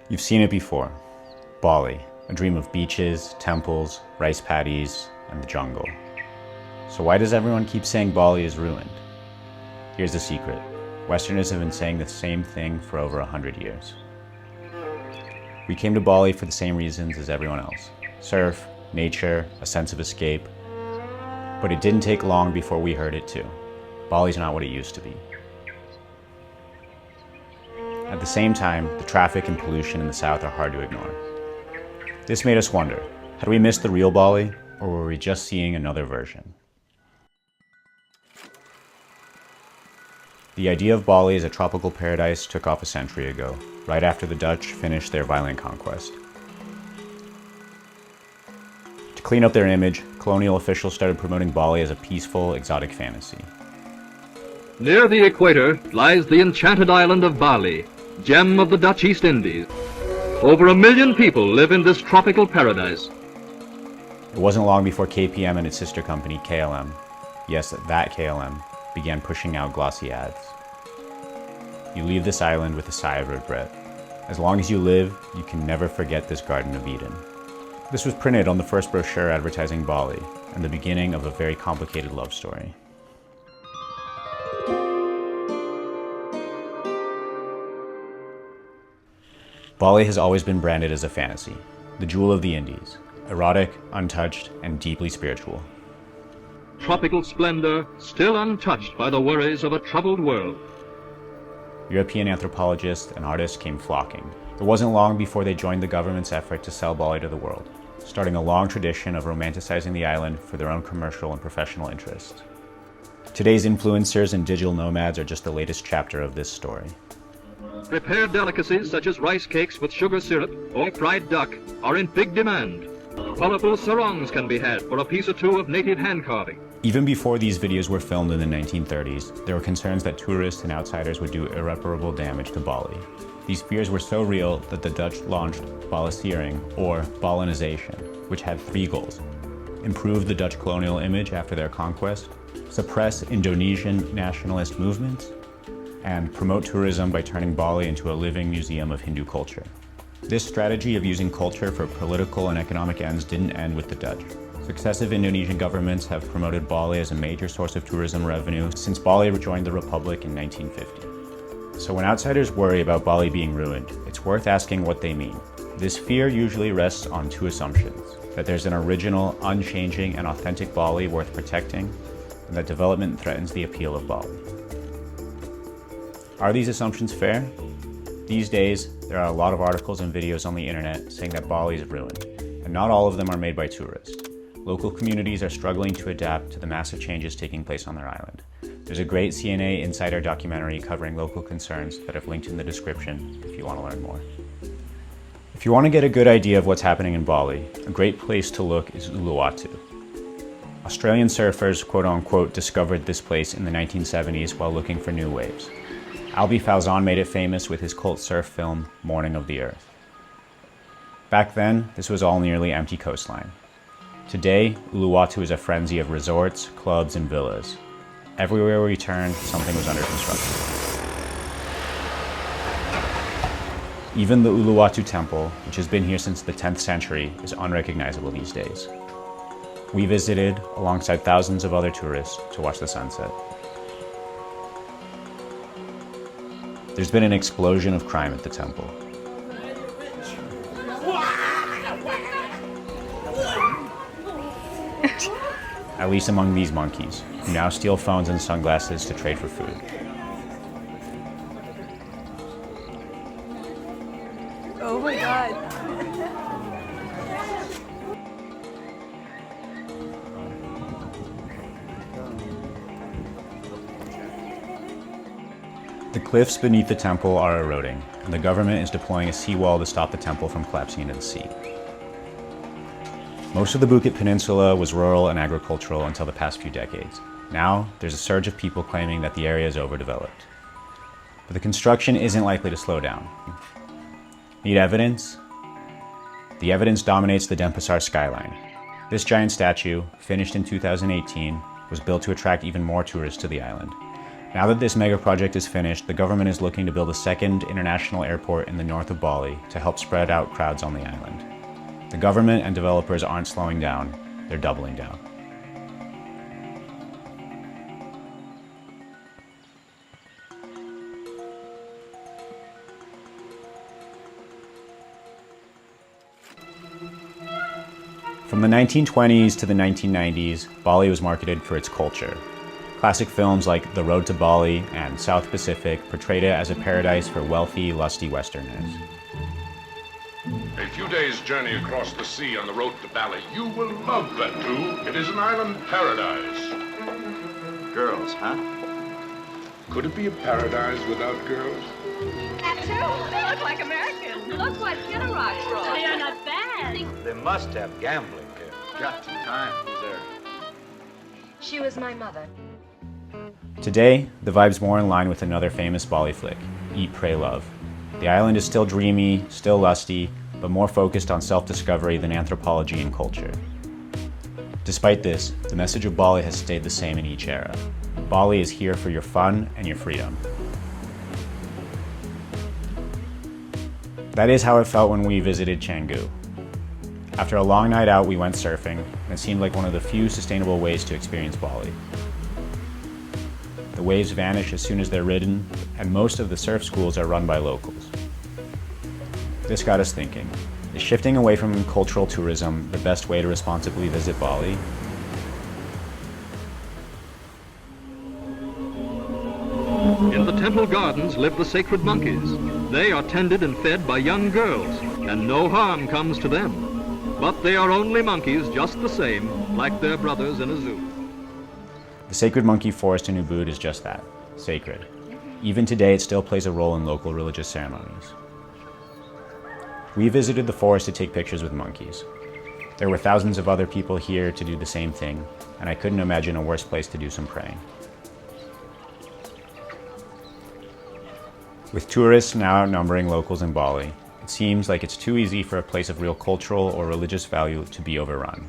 You've seen it before. Bali, a dream of beaches, temples, rice paddies, and the jungle. So why does everyone keep saying Bali is ruined? Here's the secret. Westerners have been saying the same thing for over 100 years. We came to Bali for the same reasons as everyone else. Surf, nature, a sense of escape. But it didn't take long before we heard it too. Bali's not what it used to be. At the same time, the traffic and pollution in the south are hard to ignore. This made us wonder, had we missed the real Bali, or were we just seeing another version? The idea of Bali as a tropical paradise took off a century ago, right after the Dutch finished their violent conquest. To clean up their image, colonial officials started promoting Bali as a peaceful, exotic fantasy. Near the equator lies the enchanted island of Bali, gem of the Dutch East Indies. Over 1 million people live in this tropical paradise. It wasn't long before KPM and its sister company, KLM, yes, that KLM, began pushing out glossy ads. You leave this island with a sigh of regret. As long as you live, you can never forget this Garden of Eden. This was printed on the first brochure advertising Bali, and the beginning of a very complicated love story. Bali has always been branded as a fantasy, the jewel of the Indies, erotic, untouched, and deeply spiritual. Tropical splendor, still untouched by the worries of a troubled world. European anthropologists and artists came flocking. It wasn't long before they joined the government's effort to sell Bali to the world, starting a long tradition of romanticizing the island for their own commercial and professional interests. Today's influencers and digital nomads are just the latest chapter of this story. Prepared delicacies such as rice cakes with sugar syrup or fried duck are in big demand. Colorful sarongs can be had for a piece or two of native hand carving. Even before these videos were filmed in the 1930s, there were concerns that tourists and outsiders would do irreparable damage to Bali. These fears were so real that the Dutch launched Balisering, or Balinization, which had 3 goals: improve the Dutch colonial image after their conquest, suppress Indonesian nationalist movements, and promote tourism by turning Bali into a living museum of Hindu culture. This strategy of using culture for political and economic ends didn't end with the Dutch. Successive Indonesian governments have promoted Bali as a major source of tourism revenue since Bali rejoined the Republic in 1950. So when outsiders worry about Bali being ruined, it's worth asking what they mean. This fear usually rests on 2 assumptions: that there's an original, unchanging, and authentic Bali worth protecting, and that development threatens the appeal of Bali. Are these assumptions fair? These days, there are a lot of articles and videos on the internet saying that Bali is ruined, and not all of them are made by tourists. Local communities are struggling to adapt to the massive changes taking place on their island. There's a great CNA Insider documentary covering local concerns that I've linked in the description if you want to learn more. If you want to get a good idea of what's happening in Bali, a great place to look is Uluwatu. Australian surfers, quote-unquote, discovered this place in the 1970s while looking for new waves. Albi Falzon made it famous with his cult surf film, Morning of the Earth. Back then, this was all nearly empty coastline. Today, Uluwatu is a frenzy of resorts, clubs, and villas. Everywhere we turned, something was under construction. Even the Uluwatu temple, which has been here since the 10th century, is unrecognizable these days. We visited, alongside thousands of other tourists, to watch the sunset. There's been an explosion of crime at the temple. At least among these monkeys, who now steal phones and sunglasses to trade for food. Oh my god. The cliffs beneath the temple are eroding, and the government is deploying a seawall to stop the temple from collapsing into the sea. Most of the Bukit Peninsula was rural and agricultural until the past few decades. Now, there's a surge of people claiming that the area is overdeveloped. But the construction isn't likely to slow down. Need evidence? The evidence dominates the Denpasar skyline. This giant statue, finished in 2018, was built to attract even more tourists to the island. Now that this mega project is finished, the government is looking to build a second international airport in the north of Bali to help spread out crowds on the island. The government and developers aren't slowing down, they're doubling down. From the 1920s to the 1990s, Bali was marketed for its culture. Classic films like The Road to Bali and South Pacific portrayed it as a paradise for wealthy, lusty Westerners. A few days' journey across the sea on the road to Bali. You will love Uluwatu. It is an island paradise. Girls, huh? Could it be a paradise without girls? Absolutely. They look like Americans. Look what Kidder Rock brought. They are not bad. They must have gambling here. Got some time. Who's there? She was my mother. Today, the vibe's more in line with another famous Bali flick, Eat, Pray, Love. The island is still dreamy, still lusty, but more focused on self-discovery than anthropology and culture. Despite this, the message of Bali has stayed the same in each era. Bali is here for your fun and your freedom. That is how it felt when we visited Canggu. After a long night out, we went surfing, and it seemed like one of the few sustainable ways to experience Bali. The waves vanish as soon as they're ridden, and most of the surf schools are run by locals. This got us thinking, is shifting away from cultural tourism the best way to responsibly visit Bali? In the temple gardens live the sacred monkeys. They are tended and fed by young girls, and no harm comes to them. But they are only monkeys just the same, like their brothers in a zoo. The sacred monkey forest in Ubud is just that, sacred. Even today, it still plays a role in local religious ceremonies. We visited the forest to take pictures with monkeys. There were thousands of other people here to do the same thing, and I couldn't imagine a worse place to do some praying. With tourists now outnumbering locals in Bali, it seems like it's too easy for a place of real cultural or religious value to be overrun.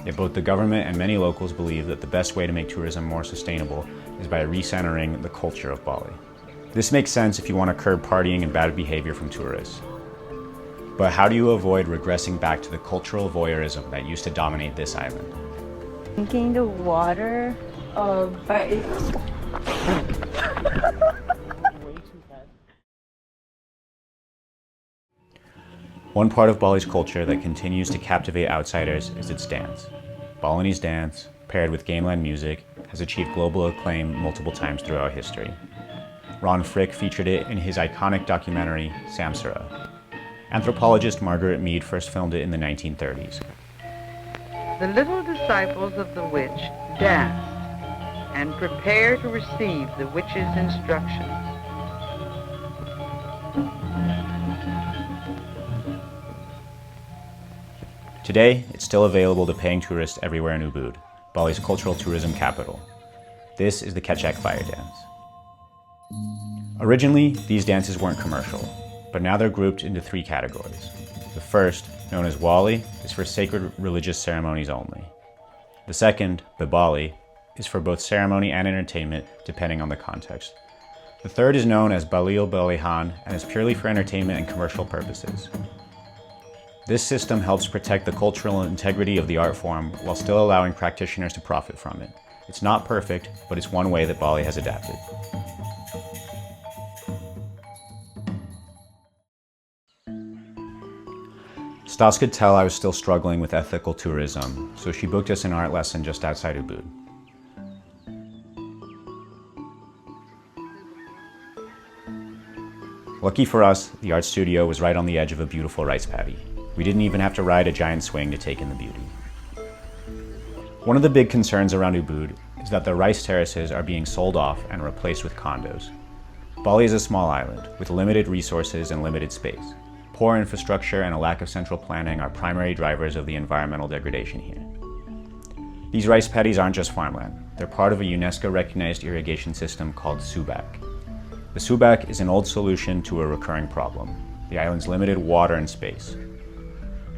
Yet both the government and many locals believe that the best way to make tourism more sustainable is by recentering the culture of Bali. This makes sense if you want to curb partying and bad behavior from tourists. But how do you avoid regressing back to the cultural voyeurism that used to dominate this island? Drinking the water, but it's... One part of Bali's culture that continues to captivate outsiders is its dance. Balinese dance, paired with gamelan music, has achieved global acclaim multiple times throughout history. Ron Frick featured it in his iconic documentary, Samsara. Anthropologist Margaret Mead first filmed it in the 1930s. The little disciples of the witch dance and prepare to receive the witch's instructions. Today, it's still available to paying tourists everywhere in Ubud, Bali's cultural tourism capital. This is the Kecek Fire Dance. Originally, these dances weren't commercial, but now they're grouped into three categories. The first, known as Wali, is for sacred religious ceremonies only. The second, Bali, is for both ceremony and entertainment, depending on the context. The third is known as Balil Balihan and is purely for entertainment and commercial purposes. This system helps protect the cultural integrity of the art form while still allowing practitioners to profit from it. It's not perfect, but it's one way that Bali has adapted. Stas could tell I was still struggling with ethical tourism, so she booked us an art lesson just outside Ubud. Lucky for us, the art studio was right on the edge of a beautiful rice paddy. We didn't even have to ride a giant swing to take in the beauty. One of the big concerns around Ubud is that the rice terraces are being sold off and replaced with condos. Bali is a small island with limited resources and limited space. Poor infrastructure and a lack of central planning are primary drivers of the environmental degradation here. These rice paddies aren't just farmland. They're part of a UNESCO-recognized irrigation system called Subak. The Subak is an old solution to a recurring problem, the island's limited water and space.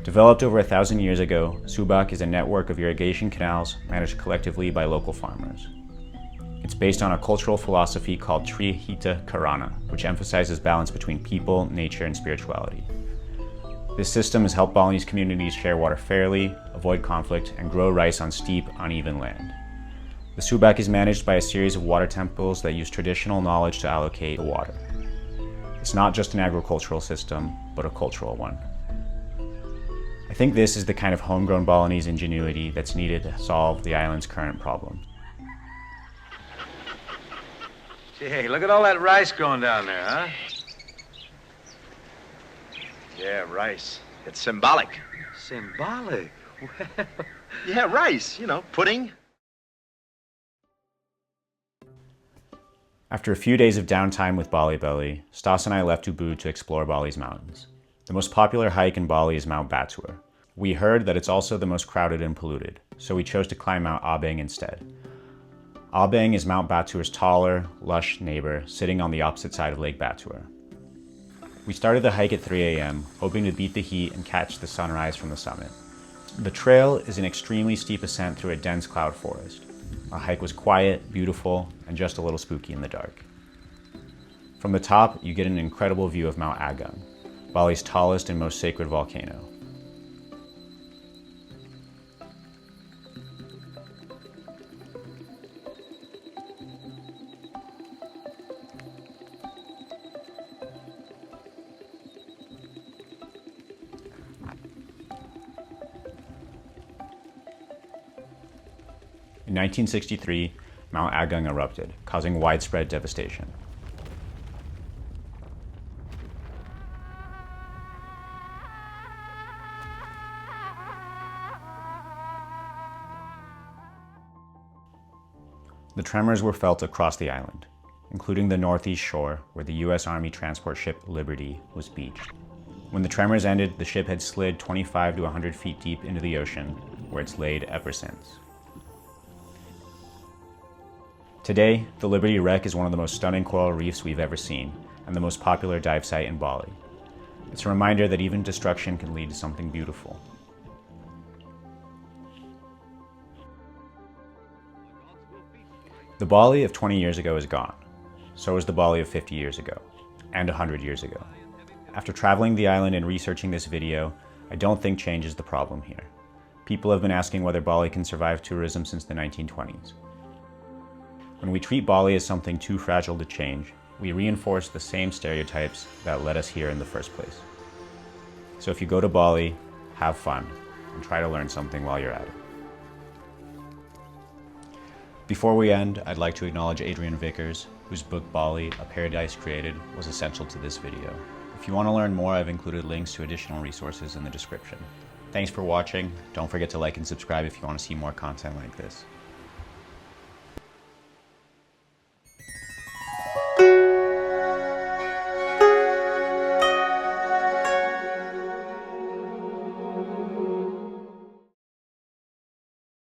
Developed over 1,000 years ago, Subak is a network of irrigation canals managed collectively by local farmers. It's based on a cultural philosophy called Trihita Karana, which emphasizes balance between people, nature, and spirituality. This system has helped Balinese communities share water fairly, avoid conflict, and grow rice on steep, uneven land. The Subak is managed by a series of water temples that use traditional knowledge to allocate the water. It's not just an agricultural system, but a cultural one. I think this is the kind of homegrown Balinese ingenuity that's needed to solve the island's current problems. Hey, look at all that rice going down there, huh? Yeah, rice. It's symbolic. Symbolic? Well, Yeah, rice, you know, pudding. After a few days of downtime with Bali Belly, Stas and I left Ubud to explore Bali's mountains. The most popular hike in Bali is Mount Batur. We heard that it's also the most crowded and polluted, so we chose to climb Mount Abeng instead. Abeng is Mount Batur's taller, lush neighbor, sitting on the opposite side of Lake Batur. We started the hike at 3 a.m., hoping to beat the heat and catch the sunrise from the summit. The trail is an extremely steep ascent through a dense cloud forest. Our hike was quiet, beautiful, and just a little spooky in the dark. From the top, you get an incredible view of Mount Agung, Bali's tallest and most sacred volcano. In 1963, Mount Agung erupted, causing widespread devastation. The tremors were felt across the island, including the northeast shore where the U.S. Army transport ship Liberty was beached. When the tremors ended, the ship had slid 25 to 100 feet deep into the ocean, where it's laid ever since. Today, the Liberty wreck is one of the most stunning coral reefs we've ever seen, and the most popular dive site in Bali. It's a reminder that even destruction can lead to something beautiful. The Bali of 20 years ago is gone. So is the Bali of 50 years ago, and 100 years ago. After traveling the island and researching this video, I don't think change is the problem here. People have been asking whether Bali can survive tourism since the 1920s. When we treat Bali as something too fragile to change, we reinforce the same stereotypes that led us here in the first place. So if you go to Bali, have fun, and try to learn something while you're at it. Before we end, I'd like to acknowledge Adrian Vickers, whose book Bali, A Paradise Created, was essential to this video. If you want to learn more, I've included links to additional resources in the description. Thanks for watching. Don't forget to like and subscribe if you want to see more content like this.